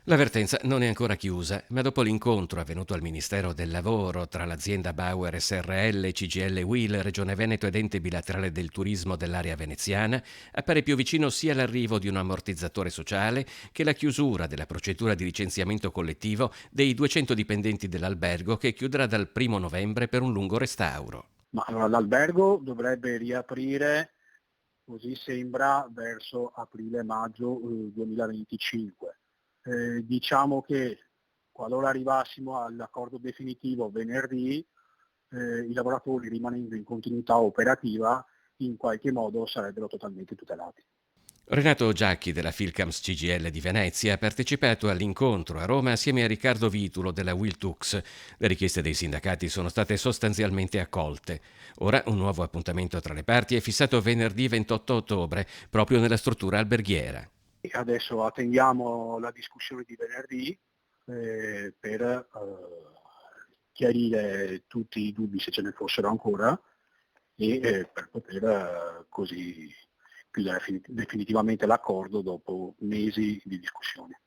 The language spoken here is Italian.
La vertenza non è ancora chiusa, ma dopo l'incontro avvenuto al Ministero del Lavoro tra l'azienda Bauer SRL, CGL Will, Regione Veneto ed Ente Bilaterale del Turismo dell'area veneziana, appare più vicino sia l'arrivo di un ammortizzatore sociale che la chiusura della procedura di licenziamento collettivo dei 200 dipendenti dell'albergo che chiuderà dal 1° novembre per un lungo restauro. Ma allora l'albergo dovrebbe riaprire, così sembra, verso aprile-maggio 2025. Diciamo che qualora arrivassimo all'accordo definitivo venerdì, i lavoratori rimanendo in continuità operativa in qualche modo sarebbero totalmente tutelati. Renato Giacchi della Filcams CGL di Venezia ha partecipato all'incontro a Roma assieme a Riccardo Vitulo della Wiltux. Le richieste dei sindacati sono state sostanzialmente accolte. Ora un nuovo appuntamento tra le parti è fissato venerdì 28 ottobre, proprio nella struttura alberghiera. E adesso attendiamo la discussione di venerdì per chiarire tutti i dubbi se ce ne fossero ancora e per poter così chiudere definitivamente l'accordo dopo mesi di discussione.